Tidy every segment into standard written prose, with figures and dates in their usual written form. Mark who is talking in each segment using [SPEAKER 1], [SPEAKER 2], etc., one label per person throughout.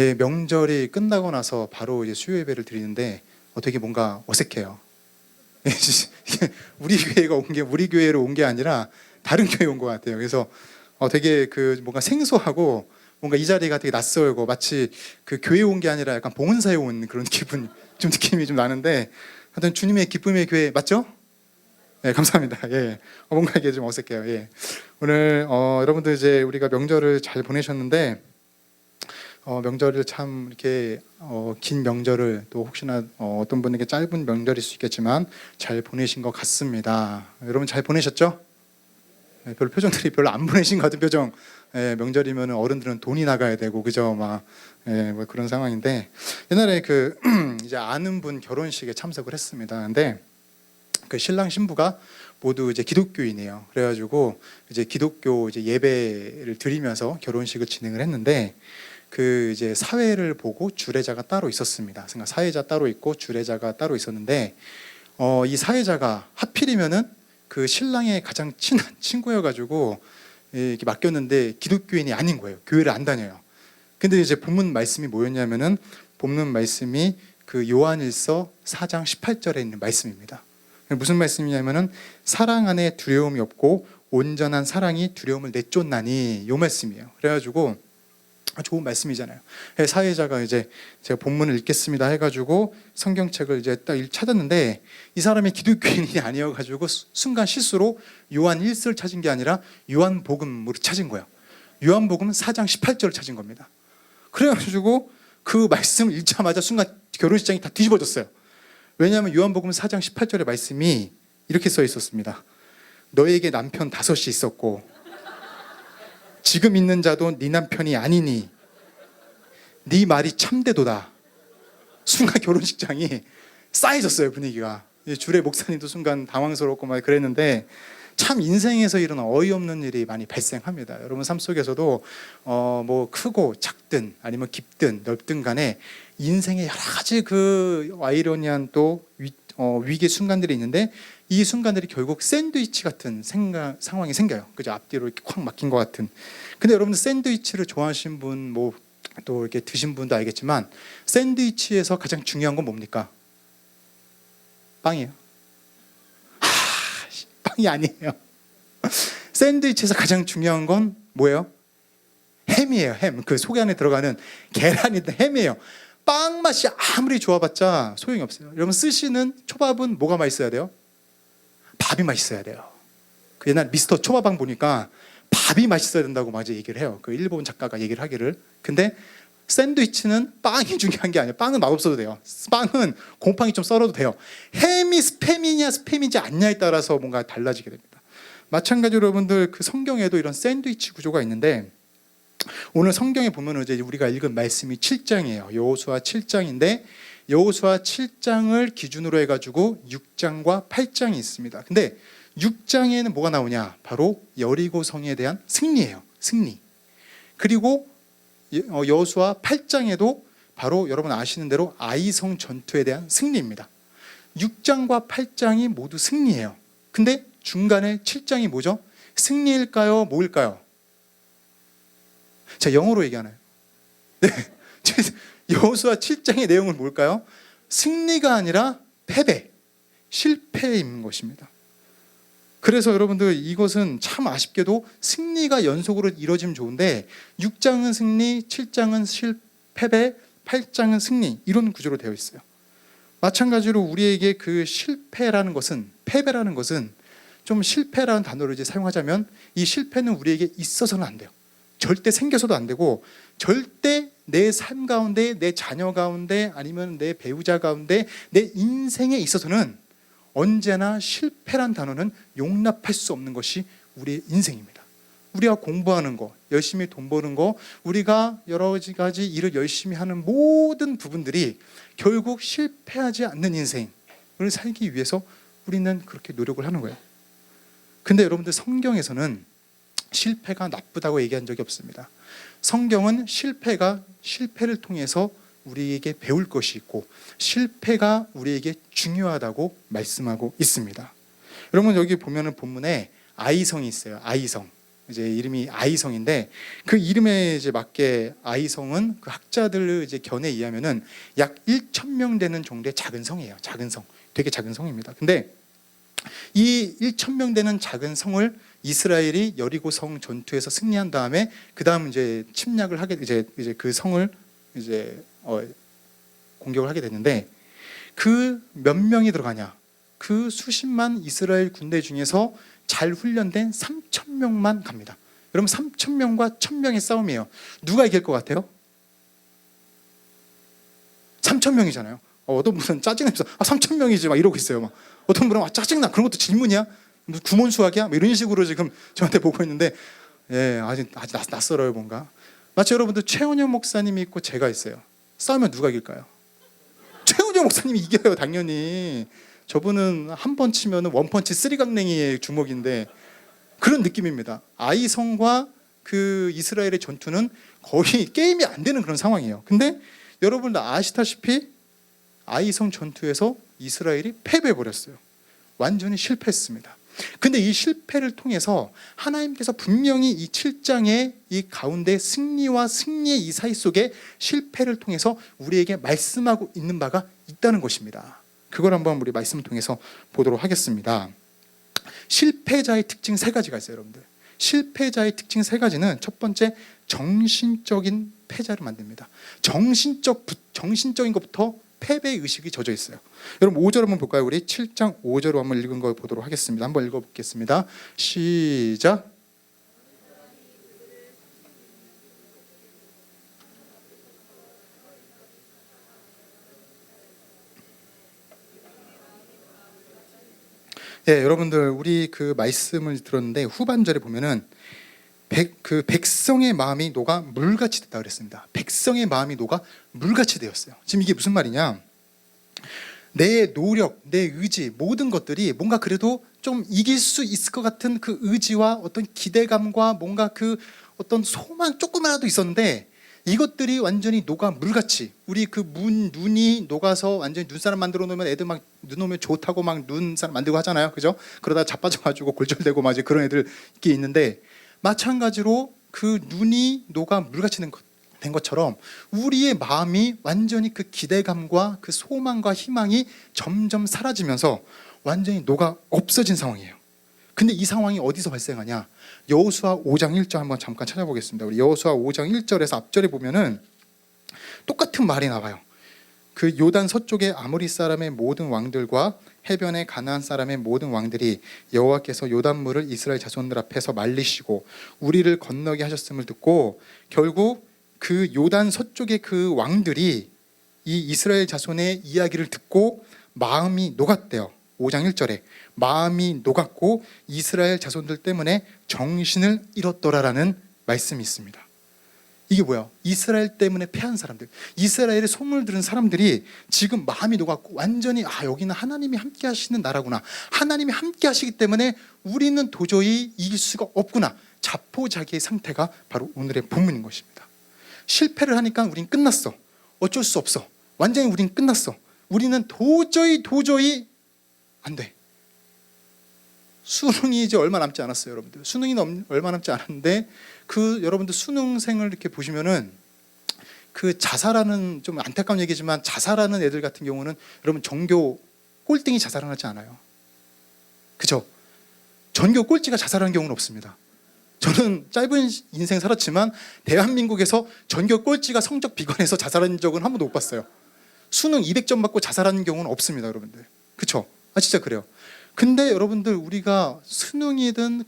[SPEAKER 1] 예, 명절이 끝나고 나서 바로 이제 수요 예배를 드리는데 되게 뭔가 어색해요. 예, 우리 교회가 온 게 우리 교회로 온 게 아니라 다른 교회 온 것 같아요. 그래서 되게 그 뭔가 생소하고 뭔가 이 자리가 되게 낯설고 마치 그 교회 온 게 아니라 약간 봉헌사에 온 그런 기분, 좀 느낌이 좀 나는데 하여튼 주님의 기쁨의 교회 맞죠? 네, 감사합니다. 예, 뭔가 이게 좀 어색해요. 예, 오늘 여러분들 이제 우리가 명절을 잘 보내셨는데 명절을 참 이렇게 긴 명절을 또 혹시나 어떤 분에게 짧은 명절일 수 있겠지만 잘 보내신 것 같습니다. 여러분 잘 보내셨죠? 네, 별로 표정들이 별로 안 보내신 것 같은 표정. 예, 명절이면 어른들은 돈이 나가야 되고 그죠? 막 뭐 그런 상황인데 옛날에 그 이제 아는 분 결혼식에 참석을 했습니다. 근데 그 신랑 신부가 모두 이제 기독교인이에요. 그래가지고 이제 기독교 이제 예배를 드리면서 결혼식을 진행을 했는데 그 이제 사회를 보고 주례자가 따로 있었습니다. 그러니까 사회자 따로 있고 주례자가 따로 있었는데 이 사회자가 하필이면은 그 신랑의 가장 친한 친구여가지고 이렇게 맡겼는데 기독교인이 아닌 거예요. 교회를 안 다녀요. 근데 이제 본문 말씀이 뭐였냐면은 본문 말씀이 그 요한일서 4장 18절에 있는 말씀입니다. 무슨 말씀이냐면은 사랑 안에 두려움이 없고 온전한 사랑이 두려움을 내쫓나니 요 말씀이에요. 그래가지고 좋은 말씀이잖아요. 사회자가 이제 제가 본문을 읽겠습니다 해가지고 성경책을 이제 딱 찾았는데 이 사람이 기독교인이 아니어가지고 순간 실수로 요한 1서를 찾은 게 아니라 요한복음으로 찾은 거예요. 요한복음 4장 18절을 찾은 겁니다. 그래가지고 그 말씀을 읽자마자 순간 결혼식장이 다 뒤집어졌어요. 왜냐하면 요한복음 4장 18절의 말씀이 이렇게 써 있었습니다. 너에게 남편 5이 있었고 지금 있는 자도 네 남편이 아니니 네 말이 참되도다. 순간 결혼식장이 싸해졌어요. 분위기가. 주례 목사님도 순간 당황스럽고 막 그랬는데 참 인생에서 이런 어이없는 일이 많이 발생합니다. 여러분 삶 속에서도 뭐 크고 작든 아니면 깊든 넓든 간에 인생에 여러 가지 그 아이러니한 또 위기의 순간들이 있는데 이 순간들이 결국 샌드위치 같은 상황이 생겨요. 그죠? 앞뒤로 이렇게 콱 막힌 것 같은. 근데 여러분들 샌드위치를 좋아하시는 분, 뭐 또 이렇게 드신 분도 알겠지만 샌드위치에서 가장 중요한 건 뭡니까? 빵이에요. 빵이 아니에요. 샌드위치에서 가장 중요한 건 뭐예요? 햄이에요. 햄. 그 속에 안에 들어가는 계란인데 햄이에요. 빵 맛이 아무리 좋아봤자 소용이 없어요. 여러분 스시는 초밥은 뭐가 맛있어야 돼요? 밥이 맛있어야 돼요. 그 옛날 미스터 초밥왕 보니까 밥이 맛있어야 된다고 맞아 얘기를 해요. 그 일본 작가가 얘기를 하기를. 근데 샌드위치는 빵이 중요한 게 아니에요. 빵은 맛없어도 돼요. 빵은 곰팡이 좀 썰어도 돼요. 햄이 스팸이냐 스팸이지 않냐에 따라서 뭔가 달라지게 됩니다. 마찬가지로 여러분들 그 성경에도 이런 샌드위치 구조가 있는데 오늘 성경에 보면 이제 우리가 읽은 말씀이 7장이에요. 여호수아 7장인데 여호수아 7장을 기준으로 해가지고 6장과 8장이 있습니다. 근데 6장에는 뭐가 나오냐? 바로 여리고성에 대한 승리예요. 승리. 그리고 여호수아 8장에도 바로 여러분 아시는 대로 아이성 전투에 대한 승리입니다. 6장과 8장이 모두 승리예요. 근데 중간에 7장이 뭐죠? 승리일까요? 뭐일까요? 자, 영어로 얘기하나요? 네. 여호수아 7장의 내용은 뭘까요? 승리가 아니라 패배, 실패인 것입니다. 그래서 여러분들 이것은 참 아쉽게도 승리가 연속으로 이루어지면 좋은데 6장은 승리, 7장은 패배, 8장은 승리 이런 구조로 되어 있어요. 마찬가지로 우리에게 그 실패라는 것은 패배라는 것은 좀 실패라는 단어를 이제 사용하자면 이 실패는 우리에게 있어서는 안 돼요. 절대 생겨서도 안 되고 절대 내 삶 가운데 내 자녀 가운데 아니면 내 배우자 가운데 내 인생에 있어서는 언제나 실패란 단어는 용납할 수 없는 것이 우리의 인생입니다. 우리가 공부하는 거, 열심히 돈 버는 거, 우리가 여러 가지 일을 열심히 하는 모든 부분들이 결국 실패하지 않는 인생을 살기 위해서 우리는 그렇게 노력을 하는 거예요. 근데 여러분들 성경에서는 실패가 나쁘다고 얘기한 적이 없습니다. 성경은 실패를 통해서 우리에게 배울 것이 있고 실패가 우리에게 중요하다고 말씀하고 있습니다. 여러분 여기 보면은 본문에 아이성이 있어요. 아이성. 이제 이름이 아이성인데 그 이름에 이제 맞게 아이성은 그 학자들 이제 견해에 의하면은 약 1,000명 되는 정도의 작은 성이에요. 작은 성, 되게 작은 성입니다. 근데 이 1,000명 되는 작은 성을 이스라엘이 여리고 성 전투에서 승리한 다음에 그 다음 이제 침략을 하게 이제 그 성을 이제 공격을 하게 됐는데 그 몇 명이 들어가냐? 그 수십만 이스라엘 군대 중에서 잘 훈련된 3,000명만 갑니다. 여러분 3,000명과 1,000명의 싸움이에요. 누가 이길 것 같아요? 3,000명이잖아요. 어떤 분은 짜증내면서 3,000명이지 막 이러고 있어요. 막 어떤 분은 짜증나 그런 것도 질문이야? 무슨 구몬수학이야? 뭐 이런 식으로 지금 저한테 보고 있는데 아직 낯설어요 뭔가. 마치 여러분들 최은영 목사님이 있고 제가 있어요. 싸우면 누가 이길까요? 최은영 목사님이 이겨요 당연히. 저분은 한 번 치면 원펀치 쓰리강냉이의 주먹인데 그런 느낌입니다. 아이성과 그 이스라엘의 전투는 거의 게임이 안 되는 그런 상황이에요. 근데 여러분들 아시다시피 아이성 전투에서 이스라엘이 패배해버렸어요. 완전히 실패했습니다. 근데 이 실패를 통해서 하나님께서 분명히 이 7장의 이 가운데 승리와 승리의 이 사이 속에 실패를 통해서 우리에게 말씀하고 있는 바가 있다는 것입니다. 그걸 한번 우리 말씀을 통해서 보도록 하겠습니다. 실패자의 특징 세 가지가 있어요, 여러분들. 실패자의 특징 세 가지는 첫 번째, 정신적인 패자를 만듭니다. 정신적인 것부터 패배 의식이 젖어 있어요. 여러분 5절 한번 볼까요? 우리 7장 5절로 한번 읽은 거 보도록 하겠습니다. 한번 읽어보겠습니다. 시작. 네, 여러분들 우리 그 말씀을 들었는데 후반절에 보면은 백성의 마음이 녹아 물같이 됐다 그랬습니다. 백성의 마음이 녹아 물같이 되었어요. 지금 이게 무슨 말이냐? 내 노력, 내 의지, 모든 것들이 뭔가 그래도 좀 이길 수 있을 것 같은 그 의지와 어떤 기대감과 뭔가 그 어떤 소망 조금이라도 있었는데 이것들이 완전히 녹아 물같이 우리 그 눈이 녹아서 완전히 눈사람 만들어 놓으면 애들 막 눈 오면 좋다고 막 눈사람 만들고 하잖아요, 그죠? 그러다 자빠져가지고 골절되고 막 그런 애들 있게 있는데 마찬가지로 그 눈이 녹아 물같이 된 것처럼 우리의 마음이 완전히 그 기대감과 그 소망과 희망이 점점 사라지면서 완전히 녹아 없어진 상황이에요. 근데 이 상황이 어디서 발생하냐? 여호수아 5장 1절 한번 잠깐 찾아보겠습니다. 우리 여호수아 5장 1절에서 앞절에 보면은 똑같은 말이 나와요. 그 요단 서쪽의 아모리 사람의 모든 왕들과 해변의 가나안 사람의 모든 왕들이 여호와께서 요단물을 이스라엘 자손들 앞에서 말리시고 우리를 건너게 하셨음을 듣고 결국 그 요단 서쪽의 그 왕들이 이 이스라엘 자손의 이야기를 듣고 마음이 녹았대요. 5장 1절에 마음이 녹았고 이스라엘 자손들 때문에 정신을 잃었더라라는 말씀이 있습니다. 이게 뭐야? 이스라엘 때문에 패한 사람들, 이스라엘의 소문을 들은 사람들이 지금 마음이 녹았고 완전히 여기는 하나님이 함께 하시는 나라구나, 하나님이 함께 하시기 때문에 우리는 도저히 이길 수가 없구나, 자포자기의 상태가 바로 오늘의 본문인 것입니다. 실패를 하니까 우린 끝났어. 어쩔 수 없어. 완전히 우린 끝났어. 우리는 도저히 안 돼. 수능이 이제 얼마 남지 않았어요, 여러분들. 수능이 얼마 남지 않았는데 그 여러분들 수능생을 이렇게 보시면은 그 자살하는, 좀 안타까운 얘기지만 자살하는 애들 같은 경우는 여러분 전교 꼴등이 자살하지 않아요. 그죠? 전교 꼴찌가 자살하는 경우는 없습니다. 저는 짧은 인생 살았지만 대한민국에서 전교 꼴찌가 성적 비관해서 자살한 적은 한 번도 못 봤어요. 수능 200점 받고 자살하는 경우는 없습니다, 여러분들. 그쵸? 진짜 그래요. 근데 여러분들 우리가 수능이든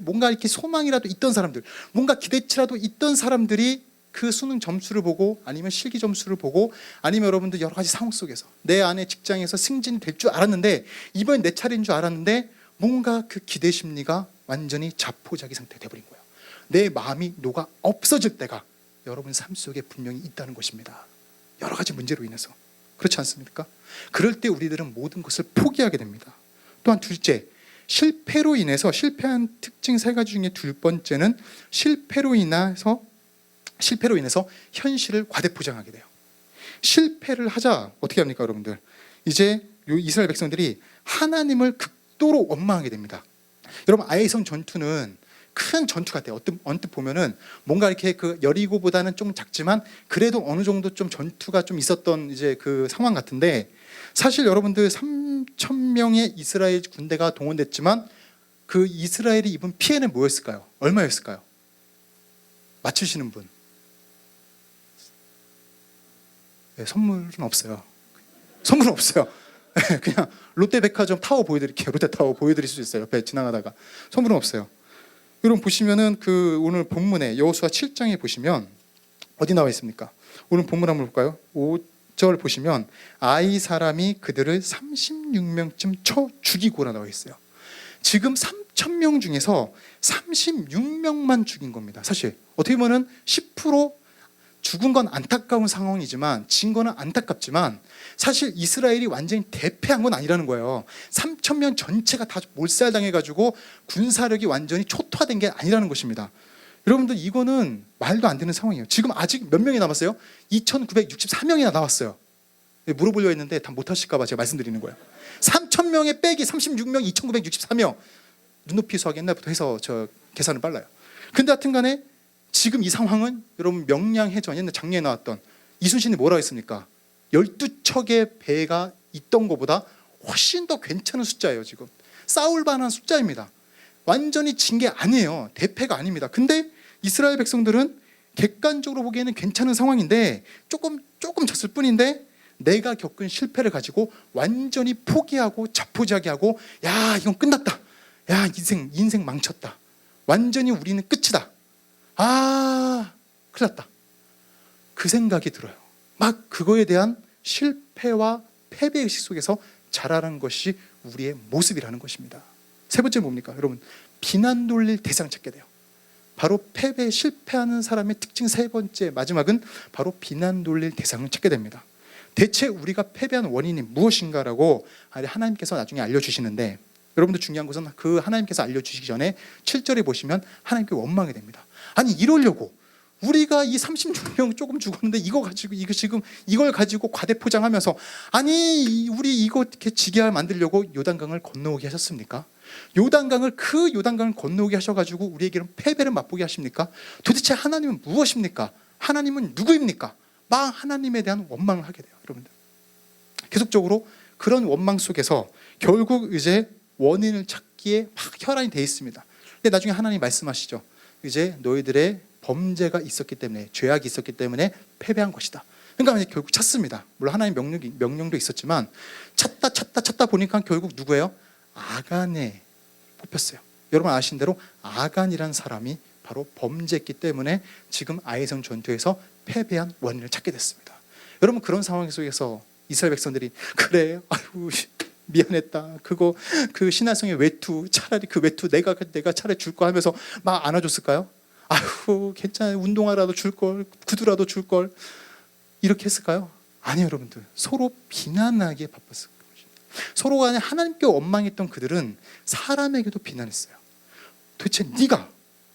[SPEAKER 1] 뭔가 이렇게 소망이라도 있던 사람들, 뭔가 기대치라도 있던 사람들이 그 수능 점수를 보고 아니면 실기 점수를 보고 아니면 여러분들 여러 가지 상황 속에서 내 안에 직장에서 승진이 될 줄 알았는데 이번엔 내 차례인 줄 알았는데 뭔가 그 기대 심리가 완전히 자포자기 상태가 돼버린 거예요. 내 마음이 녹아 없어질 때가 여러분 삶 속에 분명히 있다는 것입니다. 여러 가지 문제로 인해서. 그렇지 않습니까? 그럴 때 우리들은 모든 것을 포기하게 됩니다. 또한 둘째, 실패로 인해서, 실패한 특징 세 가지 중에 두 번째는 실패로 인해서 현실을 과대포장하게 돼요. 실패를 하자 어떻게 합니까, 여러분들? 이제 이스라엘 백성들이 하나님을 극도로 원망하게 됩니다. 여러분 아이성 전투는 큰 전투 같아요. 언뜻 보면은 뭔가 이렇게 그 여리고보다는 좀 작지만 그래도 어느 정도 좀 전투가 좀 있었던 이제 그 상황 같은데, 사실 여러분들 3천 명의 이스라엘 군대가 동원됐지만 그 이스라엘이 입은 피해는 뭐였을까요? 얼마였을까요? 맞추시는 분? 네, 선물은 없어요. 선물은 없어요. 그냥 롯데백화점 타워 보여드릴게요. 롯데타워 보여드릴 수 있어요. 옆에 지나가다가. 선물은 없어요. 여러분 보시면은 그 오늘 본문에 여호수아 7장에 보시면 어디 나와 있습니까? 오늘 본문 한번 볼까요? 5절 보시면 아이 사람이 그들을 36명쯤 쳐 죽이고라 나와 있어요. 지금 3천 명 중에서 36명만 죽인 겁니다. 사실 어떻게 보면 10% 죽은 건 안타까운 상황이지만, 진 거는 안타깝지만, 사실 이스라엘이 완전히 대패한 건 아니라는 거예요. 3천 명 전체가 다 몰살당해가지고 군사력이 완전히 초토화된 게 아니라는 것입니다. 여러분들 이거는 말도 안 되는 상황이에요. 지금 아직 몇 명이 남았어요? 2,964명이나 나왔어요. 물어보려 했는데 다 못하실까 봐 제가 말씀드리는 거예요. 3천 명에 빼기 36명, 2,964명. 눈높이 수학 옛날부터 해서 저 계산은 빨라요. 근데 하여튼 간에 지금 이 상황은 여러분 명량해전, 옛날 작년에 나왔던 이순신이 뭐라고 했습니까? 12척의 배가 있던 것보다 훨씬 더 괜찮은 숫자예요. 지금 싸울 만한 숫자입니다. 완전히 진 게 아니에요. 대패가 아닙니다. 근데 이스라엘 백성들은 객관적으로 보기에는 괜찮은 상황인데 조금 졌을 뿐인데, 내가 겪은 실패를 가지고 완전히 포기하고 자포자기하고, 야 이건 끝났다, 야 인생 망쳤다, 완전히 우리는 끝이다, 아 큰일 났다, 그 생각이 들어요. 막 그거에 대한 실패와 패배의식 속에서 자라는 것이 우리의 모습이라는 것입니다. 세 번째 뭡니까? 여러분, 비난 돌릴 대상을 찾게 돼요. 바로 패배, 실패하는 사람의 특징 세 번째, 마지막은 바로 비난 돌릴 대상을 찾게 됩니다. 대체 우리가 패배한 원인이 무엇인가라고 하나님께서 나중에 알려주시는데, 여러분들 중요한 것은 그 하나님께서 알려주시기 전에 7절에 보시면 하나님께 원망이 됩니다. 아니 이러려고 우리가 이 36명 조금 죽었는데 이걸 가지고 과대포장하면서, 아니 우리 이거 이렇게 지게 만들려고 요단강을 건너오게 하셨습니까? 그 요단강을 건너오게 하셔가지고 우리에게는 패배를 맛보게 하십니까? 도대체 하나님은 무엇입니까? 하나님은 누구입니까? 막 하나님에 대한 원망을 하게 돼요. 여러분들 계속적으로 그런 원망 속에서 결국 이제 원인을 찾기에 막 혈안이 돼 있습니다. 근데 나중에 하나님 말씀하시죠. 이제 너희들의 범죄가 있었기 때문에, 죄악이 있었기 때문에 패배한 것이다. 그러니까 이제 결국 찾습니다. 물론 하나님 명령도 있었지만 찾다 보니까 결국 누구예요? 아간에 뽑혔어요. 여러분 아신 대로 아간이라는 사람이 바로 범죄했기 때문에 지금 아이성 전투에서 패배한 원인을 찾게 됐습니다. 여러분 그런 상황 속에서 이스라엘 백성들이 그래, 아유 미안했다, 그 신화성의 외투, 차라리 그 외투 내가 차라리 줄 거 하면서 막 안아줬을까요? 아유 괜찮아요, 운동화라도 줄걸, 구두라도 줄걸, 이렇게 했을까요? 아니요. 여러분들 서로 비난하기에 바빴을 것입니다. 서로가 아니 하나님께 원망했던 그들은 사람에게도 비난했어요. 도대체 네가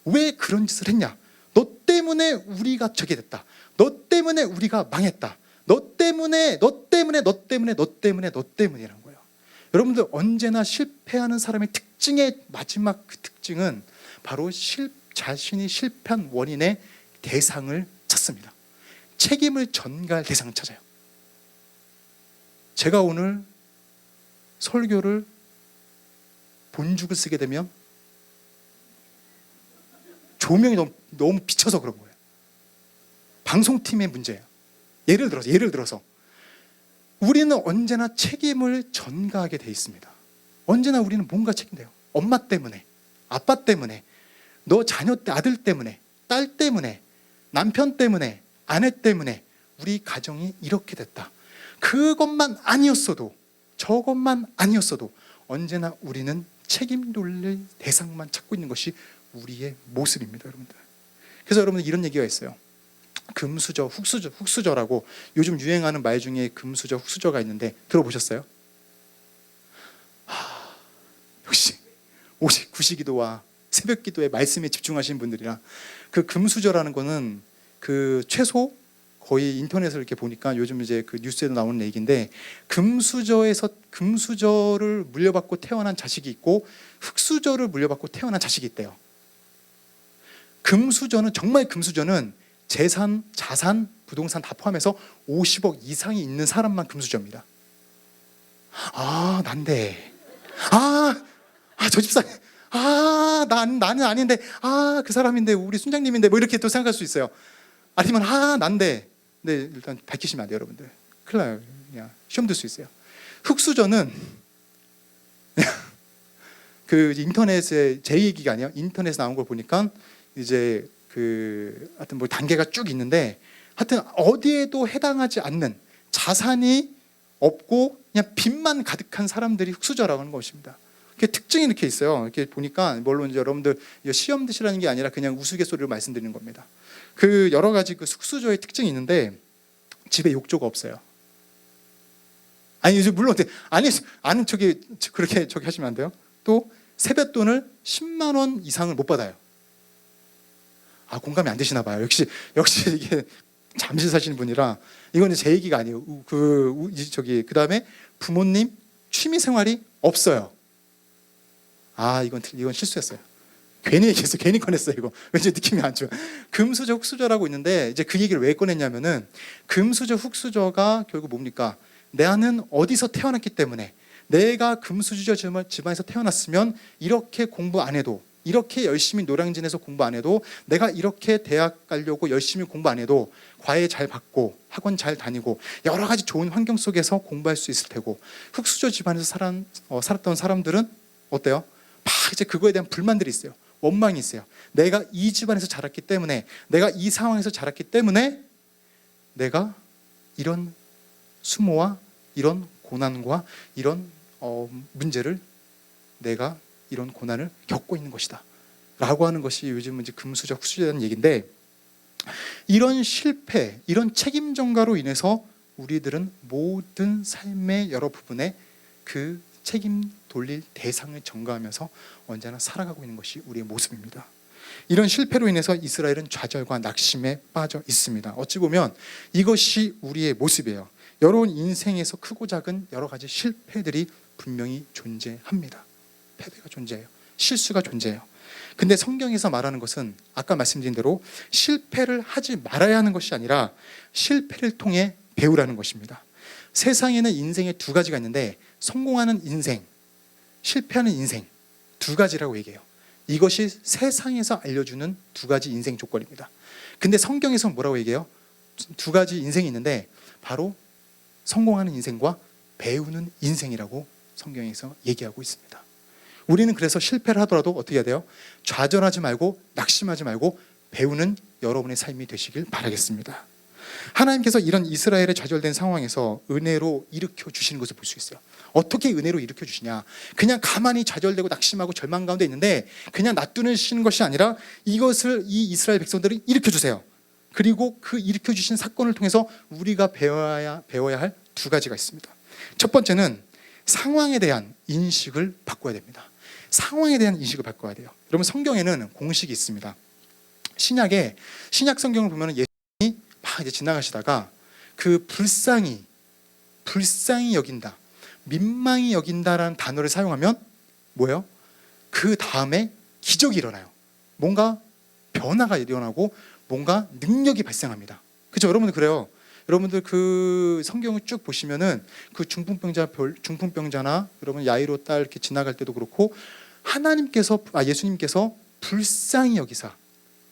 [SPEAKER 1] 왜 그런 짓을 했냐? 너 때문에 우리가 저게 됐다, 너 때문에 우리가 망했다, 너 때문이라는 거예요. 여러분들 언제나 실패하는 사람의 특징의 마지막 그 특징은 바로 자신이 실패한 원인의 대상을 찾습니다. 책임을 전가할 대상을 찾아요. 제가 오늘 설교를 본죽을 쓰게 되면 조명이 너무 비쳐서 그런 거예요. 방송팀의 문제예요. 예를 들어서 우리는 언제나 책임을 전가하게 돼 있습니다. 언제나 우리는 뭔가 책임져요. 엄마 때문에, 아빠 때문에, 너 자녀 아들 때문에, 딸 때문에, 남편 때문에, 아내 때문에 우리 가정이 이렇게 됐다. 그것만 아니었어도, 저것만 아니었어도 언제나 우리는 책임 돌릴 대상만 찾고 있는 것이 우리의 모습입니다, 여러분들. 그래서 여러분들 이런 얘기가 있어요. 금수저, 훅수저라고 요즘 유행하는 말 중에 금수저, 훅수저가 있는데 들어보셨어요? 역시 오직 구시기도와 새벽기도에 말씀에 집중하시는 분들이라, 그 금수저라는 거는 그 최소 거의 인터넷을 이렇게 보니까 요즘 이제 그 뉴스에도 나오는 얘기인데, 금수저를 물려받고 태어난 자식이 있고 흙수저를 물려받고 태어난 자식이 있대요. 금수저는 정말 금수저는 재산, 자산, 부동산 다 포함해서 50억 이상이 있는 사람만 금수저입니다. 아, 난데. 저 집사. 나는 아닌데. 그 사람인데 우리 순장님인데 뭐 이렇게 또 생각할 수 있어요. 아니면 난데. 네, 일단 밝히시면 안 돼요, 여러분들. 큰일 나요. 그냥 시험 들 수 있어요. 흑수저는 그 인터넷에 제 얘기가 아니에요. 인터넷에 나온 걸 보니까 이제 하여튼 뭐 단계가 쭉 있는데 하여튼 어디에도 해당하지 않는 자산이 없고 그냥 빚만 가득한 사람들이 흑수저라고 하는 것입니다. 그 특징이 이렇게 있어요. 이렇게 보니까 물론 이제 여러분들 시험 드시라는 게 아니라 그냥 우스갯소리로 말씀드리는 겁니다. 그 여러 가지 그 흑수저의 특징이 있는데 집에 욕조가 없어요. 아니 물론 아니 그렇게 하시면 안 돼요. 또 세뱃돈을 10만 원 이상을 못 받아요. 공감이 안 되시나 봐요. 역시 이게 잠실 사시는 분이라 이건 제 얘기가 아니에요. 그다음에 부모님 취미 생활이 없어요. 이건 실수했어요. 괜히 얘기했어요. 괜히 꺼냈어요. 이거 왠지 느낌이 안 좋아. 금수저, 흑수저라고 있는데 이제 그 얘기를 왜 꺼냈냐면은 금수저, 흑수저가 결국 뭡니까? 나는 어디서 태어났기 때문에 내가 금수저 집안에서 태어났으면 이렇게 공부 안 해도, 이렇게 열심히 노량진에서 공부 안 해도, 내가 이렇게 대학 가려고 열심히 공부 안 해도 과외 잘 받고 학원 잘 다니고 여러 가지 좋은 환경 속에서 공부할 수 있을 테고, 흑수저 집안에서 살았던 사람들은 어때요? 막 이제 그거에 대한 불만들이 있어요. 원망이 있어요. 내가 이 집안에서 자랐기 때문에, 내가 이 상황에서 자랐기 때문에 내가 이런 수모와 이런 고난과 이런 문제를, 내가 이런 고난을 겪고 있는 것이다 라고 하는 것이 요즘 이제 금수저, 흑수저라는 얘기인데, 이런 실패, 이런 책임 전가로 인해서 우리들은 모든 삶의 여러 부분에 그 책임 돌릴 대상을 전가하면서 언제나 살아가고 있는 것이 우리의 모습입니다. 이런 실패로 인해서 이스라엘은 좌절과 낙심에 빠져 있습니다. 어찌 보면 이것이 우리의 모습이에요. 여러분 인생에서 크고 작은 여러 가지 실패들이 분명히 존재합니다. 패배가 존재해요. 실수가 존재해요. 근데 성경에서 말하는 것은 아까 말씀드린 대로 실패를 하지 말아야 하는 것이 아니라 실패를 통해 배우라는 것입니다. 세상에는 인생에 두 가지가 있는데 성공하는 인생, 실패하는 인생, 두 가지라고 얘기해요. 이것이 세상에서 알려주는 두 가지 인생 조건입니다. 근데 성경에서는 뭐라고 얘기해요? 두 가지 인생이 있는데 바로 성공하는 인생과 배우는 인생이라고 성경에서 얘기하고 있습니다. 우리는 그래서 실패를 하더라도 어떻게 해야 돼요? 좌절하지 말고 낙심하지 말고 배우는 여러분의 삶이 되시길 바라겠습니다. 하나님께서 이런 이스라엘의 좌절된 상황에서 은혜로 일으켜 주시는 것을 볼 수 있어요. 어떻게 은혜로 일으켜 주시냐? 그냥 가만히 좌절되고 낙심하고 절망 가운데 있는데 그냥 놔두시는 것이 아니라 이것을 이 이스라엘 백성들을 일으켜 주세요. 그리고 그 일으켜 주신 사건을 통해서 우리가 배워야 할 두 가지가 있습니다. 첫 번째는 상황에 대한 인식을 바꿔야 됩니다. 상황에 대한 인식을 바꿔야 돼요. 여러분 성경에는 공식이 있습니다. 신약 성경을 보면 예수님이 막 이제 지나가시다가 그 불쌍히 여긴다, 민망히 여긴다라는 단어를 사용하면 뭐예요? 그 다음에 기적이 일어나요. 뭔가 변화가 일어나고 뭔가 능력이 발생합니다. 그렇죠? 여러분들 그래요. 여러분들 그 성경을 쭉 보시면은 그 중풍병자나 여러분 야이로 딸 이렇게 지나갈 때도 그렇고 예수님께서 불쌍히 여기사,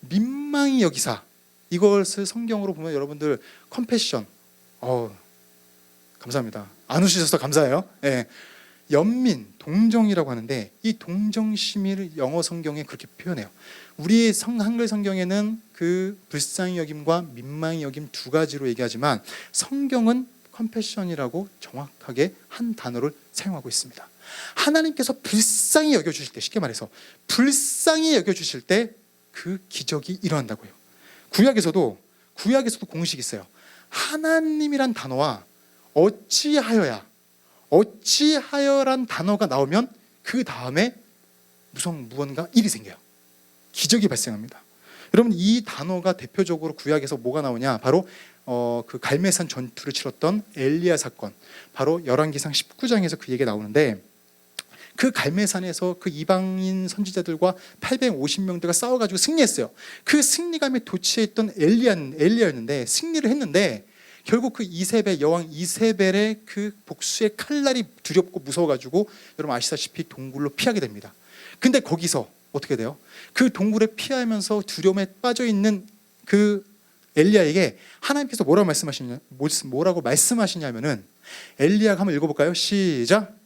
[SPEAKER 1] 민망히 여기사, 이것을 성경으로 보면 여러분들 컴패션, 감사합니다. 안 웃으셔서 감사해요. 예. 연민, 동정이라고 하는데 이 동정심을 영어 성경에 그렇게 표현해요. 우리의 한글 성경에는 그 불쌍히 여김과 민망히 여김 두 가지로 얘기하지만 성경은 컴패션이라고 정확하게 한 단어를 사용하고 있습니다. 하나님께서 불쌍히 여겨주실 때, 쉽게 말해서 불쌍히 여겨주실 때 그 기적이 일어난다고요. 구약에서도 공식이 있어요. 하나님이란 단어와 어찌하여란 단어가 나오면 그 다음에 무언가 일이 생겨요. 기적이 발생합니다. 여러분 이 단어가 대표적으로 구약에서 뭐가 나오냐? 바로 그 갈멜산 전투를 치렀던 엘리야 사건, 바로 열왕기상 19장에서 그 얘기가 나오는데, 그 갈멜산에서 그 이방인 선지자들과 850명대가 싸워가지고 승리했어요. 그 승리감에 도취했던 엘리야였는데 승리를 했는데 결국 그 이세벨, 여왕 이세벨의 그 복수의 칼날이 두렵고 무서워가지고 여러분 아시다시피 동굴로 피하게 됩니다. 근데 거기서 어떻게 돼요? 그 동굴에 피하면서 두려움에 빠져있는 그 엘리야에게 하나님께서 뭐라고 말씀하시냐면은 엘리야가 한번 읽어볼까요? 시작.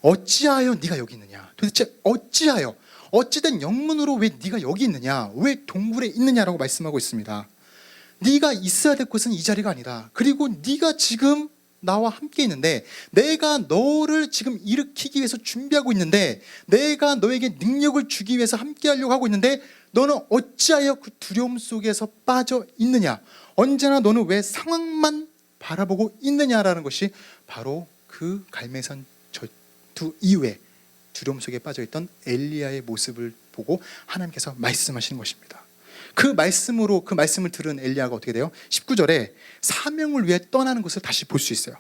[SPEAKER 1] 어찌하여 네가 여기 있느냐? 도대체 어찌하여 어찌된 영문으로 왜 네가 여기 있느냐? 왜 동굴에 있느냐라고 말씀하고 있습니다. 네가 있어야 될 곳은 이 자리가 아니다. 그리고 네가 지금 나와 함께 있는데 내가 너를 지금 일으키기 위해서 준비하고 있는데 내가 너에게 능력을 주기 위해서 함께 하려고 하고 있는데 너는 어찌하여 그 두려움 속에서 빠져 있느냐? 언제나 너는 왜 상황만 바라보고 있느냐라는 것이 바로 그 갈멜산 전투 이후에 두려움 속에 빠져있던 엘리야의 모습을 보고 하나님께서 말씀하시는 것입니다. 그 말씀을 들은 엘리야가 어떻게 돼요? 19절에 사명을 위해 떠나는 것을 다시 볼 수 있어요.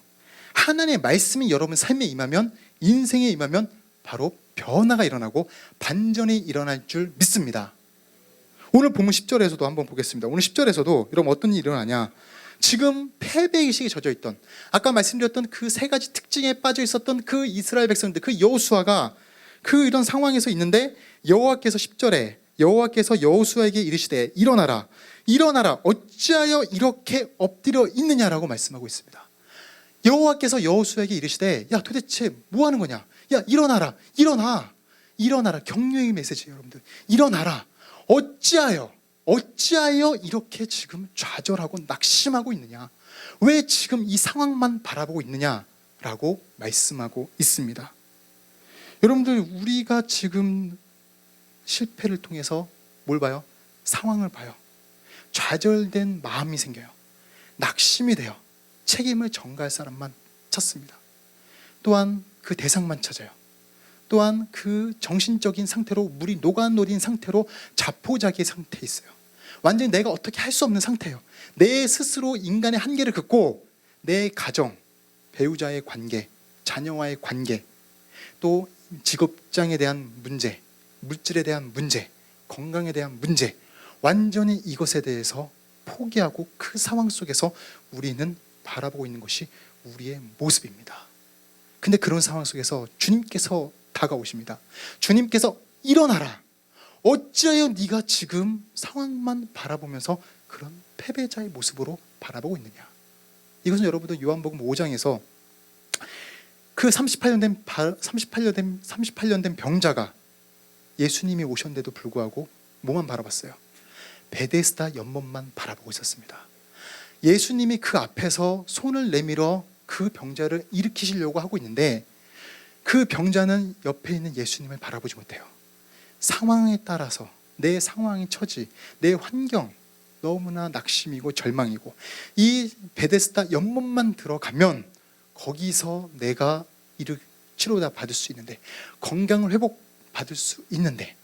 [SPEAKER 1] 하나님의 말씀이 여러분 삶에 임하면, 인생에 임하면 바로 변화가 일어나고 반전이 일어날 줄 믿습니다. 오늘 본문 10절에서도 한번 보겠습니다. 오늘 10절에서도 여러분 어떤 일이 일어나냐? 지금 패배의식에 젖어있던, 아까 말씀드렸던 그 세 가지 특징에 빠져 있었던 그 이스라엘 백성들, 그 여호수아가 그 이런 상황에서 있는데 여호와께서 10절에 여호와께서 여호수아에게 이르시되 일어나라 어찌하여 이렇게 엎드려 있느냐라고 말씀하고 있습니다. 여호와께서 여호수아에게 이르시되 야 도대체 뭐 하는 거냐? 야 일어나라 격려의 메시지예요. 여러분들 일어나라. 어찌하여 이렇게 지금 좌절하고 낙심하고 있느냐? 왜 지금 이 상황만 바라보고 있느냐라고 말씀하고 있습니다. 여러분들 우리가 지금 실패를 통해서 뭘 봐요? 상황을 봐요. 좌절된 마음이 생겨요. 낙심이 돼요. 책임을 전가할 사람만 찾습니다. 또한 그 대상만 찾아요. 또한 그 정신적인 상태로 물이 녹아노린 상태로 자포자기의 상태에 있어요. 완전히 내가 어떻게 할 수 없는 상태예요. 내 스스로 인간의 한계를 긋고 내 가정, 배우자의 관계, 자녀와의 관계, 또 직업장에 대한 문제, 물질에 대한 문제, 건강에 대한 문제, 완전히 이것에 대해서 포기하고 그 상황 속에서 우리는 바라보고 있는 것이 우리의 모습입니다. 근데 그런 상황 속에서 주님께서 다가오십니다. 주님께서 일어나라. 어찌하여 네가 지금 상황만 바라보면서 그런 패배자의 모습으로 바라보고 있느냐? 이것은 여러분들 요한복음 5장에서 그 38년 된 병자가 예수님이 오셨는데도 불구하고 뭐만 바라봤어요? 베데스다 연못만 바라보고 있었습니다. 예수님이 그 앞에서 손을 내밀어 그 병자를 일으키시려고 하고 있는데 그 병자는 옆에 있는 예수님을 바라보지 못해요. 상황에 따라서 내 상황의 처지, 내 환경 너무나 낙심이고 절망이고 이 베데스다 연못만 들어가면 거기서 내가 치료다 받을 수 있는데 건강을 회복받을 수 있는데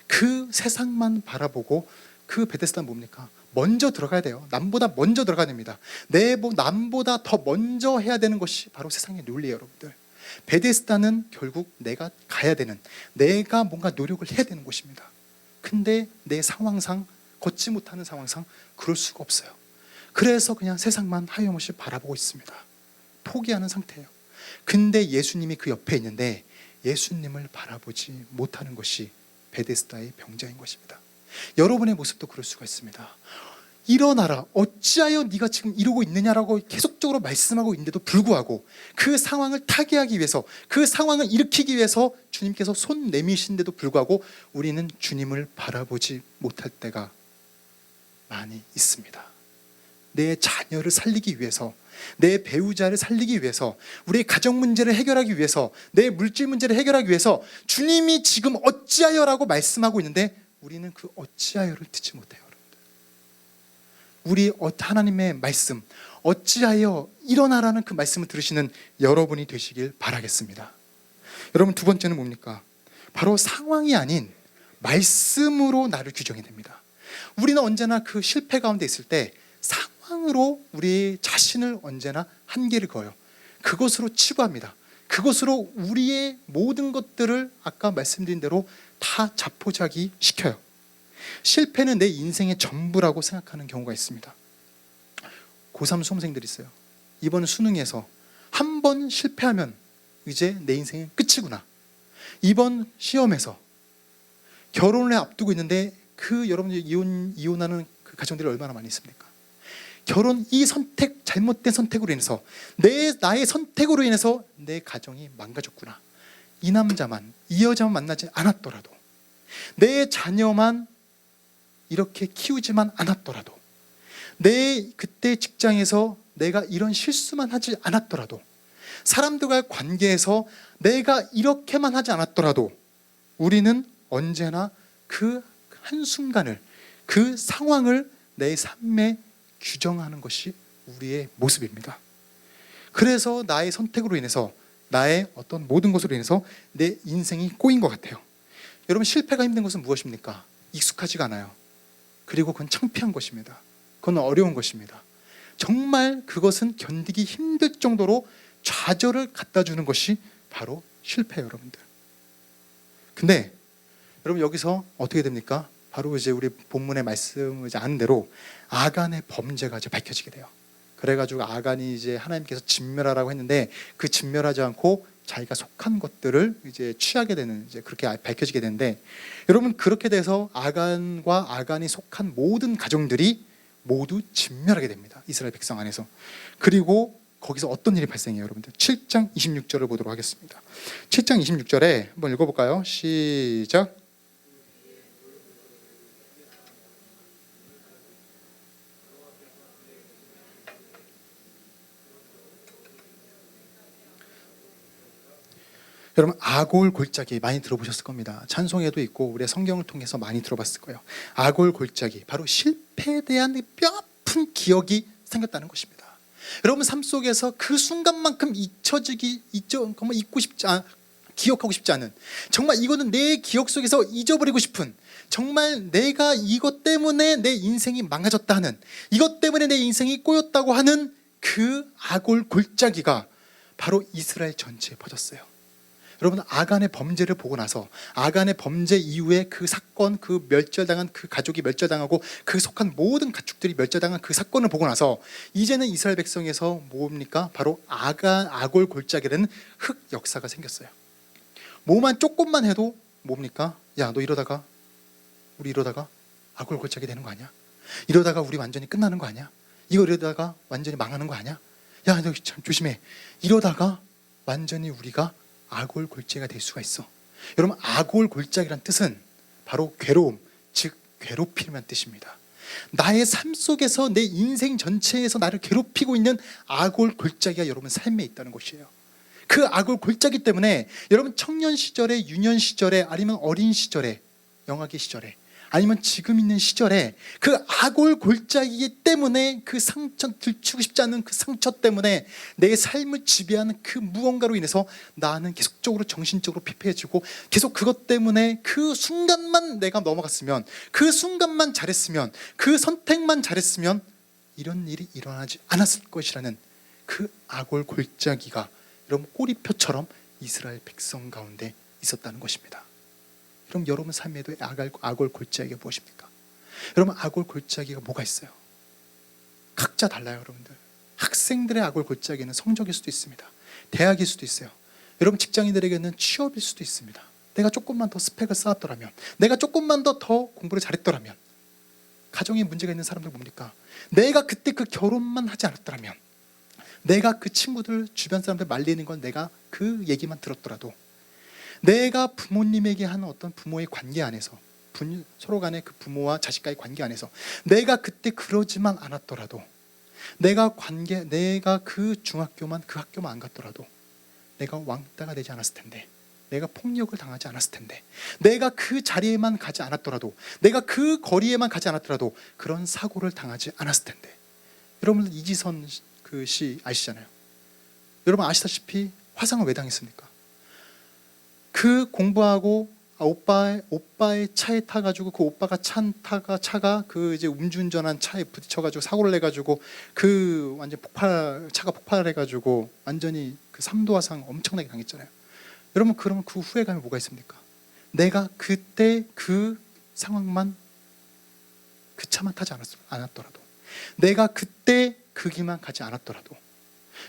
[SPEAKER 1] 그 세상만 바라보고 그 베데스다는 뭡니까? 먼저 들어가야 돼요. 남보다 먼저 들어가야 됩니다. 남보다 더 먼저 해야 되는 것이 바로 세상의 논리예요. 여러분들 베데스다는 결국 내가 가야 되는, 내가 뭔가 노력을 해야 되는 곳입니다. 근데 내 상황상, 걷지 못하는 상황상 그럴 수가 없어요. 그래서 그냥 세상만 하염없이 바라보고 있습니다. 포기하는 상태예요. 근데 예수님이 그 옆에 있는데 예수님을 바라보지 못하는 것이 베데스다의 병자인 것입니다. 여러분의 모습도 그럴 수가 있습니다. 일어나라. 어찌하여 네가 지금 이러고 있느냐라고 계속적으로 말씀하고 있는데도 불구하고 그 상황을 타개하기 위해서, 그 상황을 일으키기 위해서 주님께서 손 내미신데도 불구하고 우리는 주님을 바라보지 못할 때가 많이 있습니다. 내 자녀를 살리기 위해서, 내 배우자를 살리기 위해서, 우리의 가정 문제를 해결하기 위해서, 내 물질 문제를 해결하기 위해서 주님이 지금 어찌하여라고 말씀하고 있는데 우리는 그 어찌하여를 듣지 못해요. 우리 하나님의 말씀, 어찌하여 일어나라는 그 말씀을 들으시는 여러분이 되시길 바라겠습니다. 여러분 두 번째는 뭡니까? 바로 상황이 아닌 말씀으로 나를 규정해야 됩니다. 우리는 언제나 그 실패 가운데 있을 때 상황으로 우리 자신을 언제나 한계를 그어요. 그것으로 치부합니다. 그것으로 우리의 모든 것들을 아까 말씀드린 대로 다 자포자기 시켜요. 실패는 내 인생의 전부라고 생각하는 경우가 있습니다. 고3 수험생들이 있어요. 이번 수능에서 한 번 실패하면 이제 내 인생은 끝이구나. 이번 시험에서 결혼을 앞두고 있는데 그 여러분들 이혼하는 그 가정들이 얼마나 많이 있습니까? 결혼 이 선택, 잘못된 선택으로 인해서 나의 선택으로 인해서 내 가정이 망가졌구나. 이 남자만, 이 여자만 만나지 않았더라도, 내 자녀만 이렇게 키우지만 않았더라도, 내 그때 직장에서 내가 이런 실수만 하지 않았더라도, 사람들과의 관계에서 내가 이렇게만 하지 않았더라도 우리는 언제나 그 한순간을, 그 상황을 내 삶에 규정하는 것이 우리의 모습입니다. 그래서 나의 선택으로 인해서, 나의 어떤 모든 것으로 인해서 내 인생이 꼬인 것 같아요. 여러분, 실패가 힘든 것은 무엇입니까? 익숙하지가 않아요. 그리고 그건 창피한 것입니다. 그건 어려운 것입니다. 정말 그것은 견디기 힘들 정도로 좌절을 갖다 주는 것이 바로 실패예요, 여러분들. 근데 여러분, 여기서 어떻게 됩니까? 바로 이제 우리 본문의 말씀을 아는 대로 아간의 범죄가 이제 밝혀지게 돼요. 그래가지고 아간이 이제 하나님께서 진멸하라고 했는데 그 진멸하지 않고 자기가 속한 것들을 이제 취하게 되는, 이제 그렇게 밝혀지게 되는데, 여러분, 그렇게 돼서 아간과 아간이 속한 모든 가정들이 모두 진멸하게 됩니다. 이스라엘 백성 안에서. 그리고 거기서 어떤 일이 발생해요, 여러분들? 7장 26절을 보도록 하겠습니다. 7장 26절에 한번 읽어볼까요? 시작. 여러분, 아골 골짜기 많이 들어보셨을 겁니다. 찬송에도 있고 우리의 성경을 통해서 많이 들어봤을 거예요. 아골 골짜기, 바로 실패에 대한 뼈아픈 기억이 생겼다는 것입니다. 여러분 삶 속에서 그 순간만큼 잊고 싶지 않, 기억하고 싶지 않은, 정말 이거는 내 기억 속에서 잊어버리고 싶은, 정말 내가 이것 때문에 내 인생이 망가졌다 하는, 이것 때문에 내 인생이 꼬였다고 하는 그 아골 골짜기가 바로 이스라엘 전체에 퍼졌어요. 여러분, 아간의 범죄를 보고 나서, 아간의 범죄 이후에 그 사건, 그 멸절당한 그 가족이 멸절당하고 그 속한 모든 가축들이 멸절당한 그 사건을 보고 나서 이제는 이스라엘 백성에서 뭡니까? 바로 아골 골짜기라는 흑 역사가 생겼어요. 뭐만 조금만 해도 뭡니까? 야, 너 이러다가, 우리 이러다가 아골 골짜기 되는 거 아니야? 이러다가 우리 완전히 끝나는 거 아니야? 이러다가 완전히 망하는 거 아니야? 야, 너 참 조심해. 이러다가 완전히 우리가 아골 골짜기가 될 수가 있어. 여러분, 아골 골짜기란 뜻은 바로 괴로움, 즉 괴롭힘이라는 뜻입니다. 나의 삶 속에서, 내 인생 전체에서 나를 괴롭히고 있는 아골 골짜기가 여러분 삶에 있다는 것이에요. 그 아골 골짜기 때문에 여러분 청년 시절에, 유년 시절에, 아니면 어린 시절에, 영아기 시절에, 아니면 지금 있는 시절에 그 아골 골짜기 때문에, 그 상처, 들추고 싶지 않은 그 상처 때문에 내 삶을 지배하는 그 무언가로 인해서 나는 계속적으로 정신적으로 피폐해지고, 계속 그것 때문에 그 순간만 내가 넘어갔으면, 그 순간만 잘했으면, 그 선택만 잘했으면 이런 일이 일어나지 않았을 것이라는 그 아골 골짜기가 여러분 꼬리표처럼 이스라엘 백성 가운데 있었다는 것입니다. 그럼 여러분 삶에도 아골 골짜기가 무엇입니까? 여러분, 아골 골짜기가 뭐가 있어요? 각자 달라요, 여러분들. 학생들의 아골 골짜기는 성적일 수도 있습니다. 대학일 수도 있어요. 여러분 직장인들에게는 취업일 수도 있습니다. 내가 조금만 더 스펙을 쌓았더라면, 내가 조금만 더 공부를 잘했더라면. 가정에 문제가 있는 사람들 뭡니까? 내가 그때 그 결혼만 하지 않았더라면, 내가 그 친구들, 주변 사람들 말리는 건 내가 그 얘기만 들었더라도, 내가 부모님에게 하는 어떤 부모의 관계 안에서, 서로 간의 그 부모와 자식과의 관계 안에서 내가 그때 그러지만 않았더라도, 내가 그 중학교만, 그 학교만 안 갔더라도 내가 왕따가 되지 않았을 텐데, 내가 폭력을 당하지 않았을 텐데, 내가 그 자리에만 가지 않았더라도, 내가 그 거리에만 가지 않았더라도 그런 사고를 당하지 않았을 텐데. 여러분, 이지선 그 시 아시잖아요. 여러분 아시다시피 화상을 왜 당했습니까? 그 공부하고 오빠의 차에 타가지고 그 오빠가 차가 그 이제 음주운전한 차에 부딪혀가지고 사고를 내가지고 그 완전 차가 폭발해가지고 완전히 그 3도 화상 엄청나게 당했잖아요. 여러분, 그러면 그 후회감이 뭐가 있습니까? 내가 그때 그 상황만, 그 차만 타지 않았더라도, 내가 그때 그 길만 가지 않았더라도,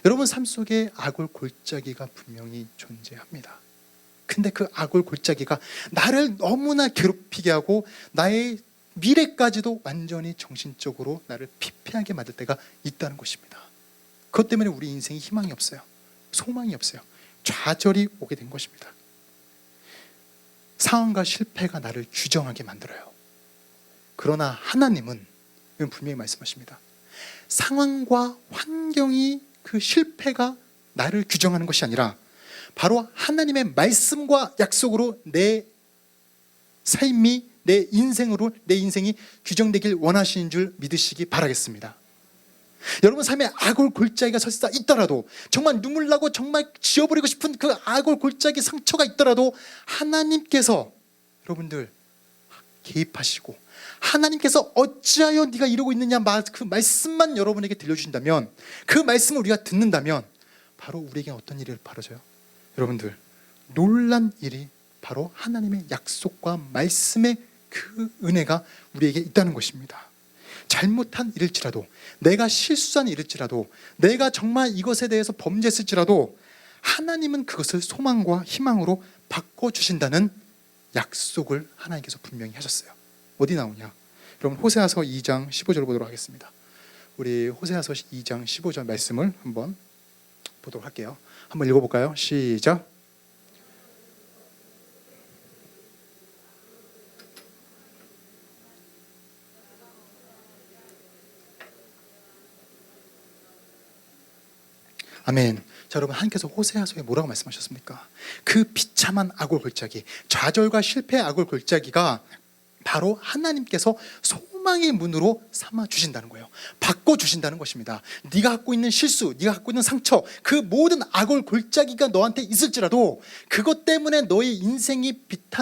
[SPEAKER 1] 여러분 삶 속에 악을 골짜기가 분명히 존재합니다. 근데 그 악을 골짜기가 나를 너무나 괴롭히게 하고 나의 미래까지도 완전히 정신적으로 나를 피폐하게 만들 때가 있다는 것입니다. 그것 때문에 우리 인생에 희망이 없어요. 소망이 없어요. 좌절이 오게 된 것입니다. 상황과 실패가 나를 규정하게 만들어요. 그러나 하나님은 분명히 말씀하십니다. 상황과 환경이, 그 실패가 나를 규정하는 것이 아니라 바로 하나님의 말씀과 약속으로 내 삶이, 내 인생이 규정되길 원하시는 줄 믿으시기 바라겠습니다. 여러분 삶에 악을 골짜기가 설사 있더라도, 정말 눈물 나고 정말 지워버리고 싶은 그 악을 골짜기 상처가 있더라도 하나님께서 여러분들 개입하시고, 하나님께서 어찌하여 네가 이러고 있느냐, 그 말씀만 여러분에게 들려주신다면, 그 말씀을 우리가 듣는다면 바로 우리에게 어떤 일이 벌어져요? 여러분들, 놀란 일이 바로 하나님의 약속과 말씀의 그 은혜가 우리에게 있다는 것입니다. 잘못한 일일지라도, 내가 실수한 일일지라도, 내가 정말 이것에 대해서 범죄했을지라도 하나님은 그것을 소망과 희망으로 바꿔주신다는 약속을 하나님께서 분명히 하셨어요. 어디 나오냐? 여러분 호세아서 2장 15절 보도록 하겠습니다. 우리 호세아서 2장 15절 말씀을 한번 보도록 할게요. 한번 읽어볼까요? 시작. 아멘. 자, 여러분, 하나님께서 호세아서에 뭐라고 말씀하셨습니까? 그 비참한 악을 골짜기, 좌절과 실패의 악을 골짜기가 바로 하나님께서 소망의 문으로 삼아 주신다는 거예요. 바꿔 주신다는 것입니다. 네가 갖고 있는 실수, 네가 갖고 있는 상처, 그 모든 악을 골짜기가 너한테 있을지라도 그것 때문에 너의 인생이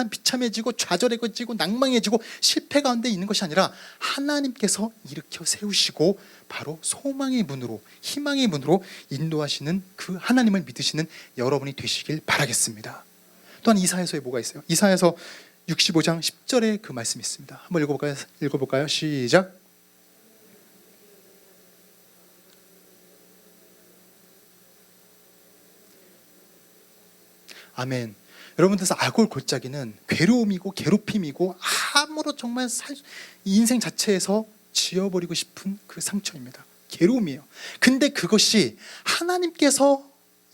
[SPEAKER 1] 비참해지고 좌절해지고 낭망해지고 실패 가운데 있는 것이 아니라 하나님께서 일으켜 세우시고 바로 소망의 문으로, 희망의 문으로 인도하시는 그 하나님을 믿으시는 여러분이 되시길 바라겠습니다. 또한 이사야서에 뭐가 있어요? 이사야서 65장 10절에 그 말씀이 있습니다. 한번 읽어볼까요? 시작. 아멘. 여러분들께서 악을 골짜기는 괴로움이고 괴롭힘이고 아무로 정말 인생 자체에서 지워버리고 싶은 그 상처입니다. 괴로움이에요. 근데 그것이 하나님께서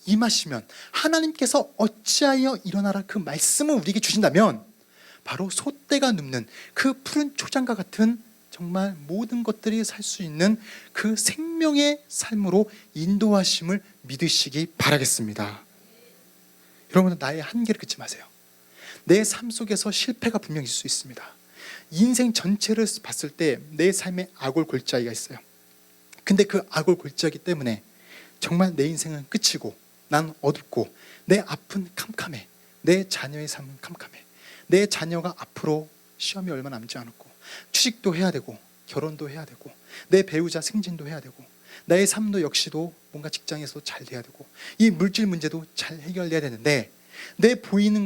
[SPEAKER 1] 임하시면, 하나님께서 어찌하여 일어나라 그 말씀을 우리에게 주신다면 바로 소떼가 눕는 그 푸른 초장과 같은 정말 모든 것들이 살 수 있는 그 생명의 삶으로 인도하심을 믿으시기 바라겠습니다. 여러분은 나의 한계를 긋지 마세요. 내 삶 속에서 실패가 분명히 있을 수 있습니다. 인생 전체를 봤을 때 내 삶에 악을 골짜기가 있어요. 근데 그 악을 골짜기 때문에 정말 내 인생은 끝이고 난 어둡고 내 앞은 캄캄해. 내 자녀의 삶은 캄캄해. 내 자녀가 앞으로 시험이 얼마 남지 않았고 취직도 해야 되고 결혼도 해야 되고 내 배우자 승진도 해야 되고 나의 삶도 역시도 뭔가 직장에서 잘 돼야 되고 이 물질 문제도 잘 해결돼야 되는데 내 보이는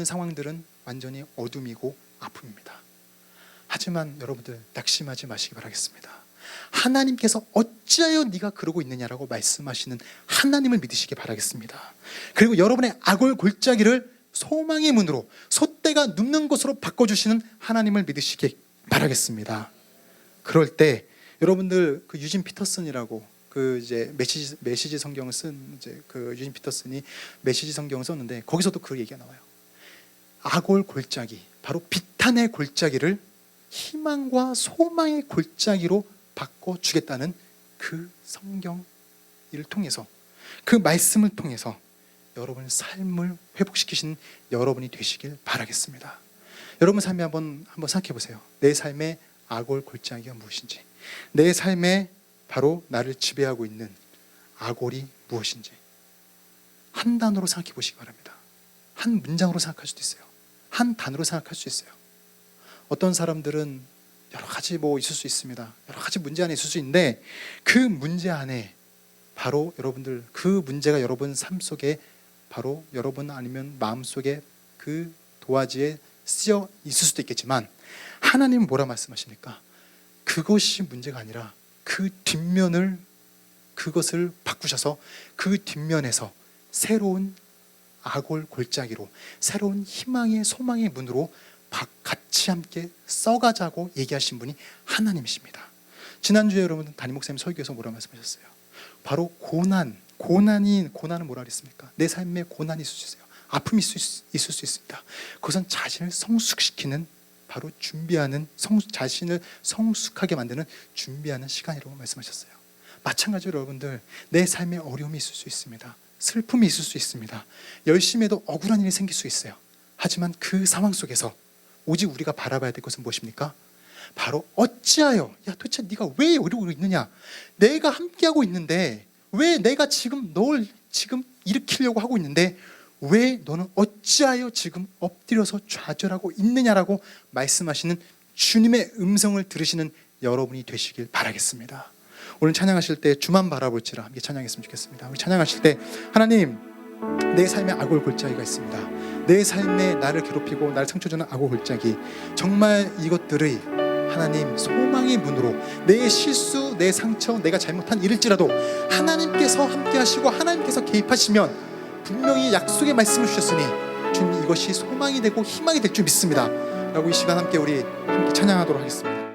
[SPEAKER 1] 상황들은 완전히 어둠이고 아픔입니다. 하지만 여러분들 낙심하지 마시기 바라겠습니다. 하나님께서 어찌하여 네가 그러고 있느냐라고 말씀하시는 하나님을 믿으시기 바라겠습니다. 그리고 여러분의 악을 골짜기를 소망의 문으로, 소떼가 눕는 곳으로 바꿔주시는 하나님을 믿으시기 바라겠습니다. 그럴 때 여러분들 그 유진 피터슨이라고 그 이제 메시지 성경을 쓴 이제 그 유진 피터슨이 메시지 성경을 썼는데 거기서도 그 얘기가 나와요. 악을 골짜기, 바로 비탄의 골짜기를 희망과 소망의 골짜기로 바꿔주겠다는 그 성경을 통해서, 그 말씀을 통해서 여러분의 삶을 회복시키신 여러분이 되시길 바라겠습니다. 여러분 삶에 한번 생각해 보세요. 내 삶의 악을 골짜기가 무엇인지, 내 삶에 바로 나를 지배하고 있는 악골이 무엇인지 한 단어로 생각해 보시기 바랍니다. 한 문장으로 생각할 수도 있어요. 한 단어로 생각할 수 있어요. 어떤 사람들은 여러 가지 있을 수 있습니다. 여러 가지 문제 안에 있을 수 있는데 그 문제 안에 바로 여러분들 그 문제가 여러분 삶 속에 바로 여러분 아니면 마음 속에 그 도화지에 쓰여 있을 수도 있겠지만 하나님은 뭐라 말씀하십니까? 그것이 문제가 아니라 그 뒷면을 그것을 바꾸셔서 그 뒷면에서 새로운 아골 골짜기로 새로운 희망의 소망의 문으로 같이 함께 써가자고 얘기하신 분이 하나님이십니다. 지난주에 여러분 담임 목사님 설교에서 뭐라 말씀하셨어요? 바로 고난은 뭐라 그랬습니까? 내 삶에 고난이 있을 수 있어요. 아픔이 있을 수 있습니다. 그것은 자신을 성숙시키는 바로 준비하는 자신을 성숙하게 만드는 준비하는 시간이라고 말씀하셨어요. 마찬가지로 여러분들 내 삶에 어려움이 있을 수 있습니다. 슬픔이 있을 수 있습니다. 열심히 해도 억울한 일이 생길 수 있어요. 하지만 그 상황 속에서 오직 우리가 바라봐야 될 것은 무엇입니까? 바로 어찌하여 도대체 네가 왜 이러고 있느냐? 내가 함께하고 있는데 왜 내가 지금 널 지금 일으키려고 하고 있는데 왜 너는 어찌하여 지금 엎드려서 좌절하고 있느냐라고 말씀하시는 주님의 음성을 들으시는 여러분이 되시길 바라겠습니다. 오늘 찬양하실 때 주만 바라볼지라 함께 찬양했으면 좋겠습니다. 우리 찬양하실 때 하나님 내 삶에 악올 골짜기가 있습니다. 내 삶에 나를 괴롭히고 나를 상처 주는 악올 골짜기 정말 이것들의 하나님 소망의 문으로 내 실수 내 상처 내가 잘못한 일일지라도 하나님께서 함께 하시고 하나님께서 개입하시면 분명히 약속의 말씀을 주셨으니 주님 이것이 소망이 되고 희망이 될 줄 믿습니다 라고 이 시간 함께 우리 함께 찬양하도록 하겠습니다.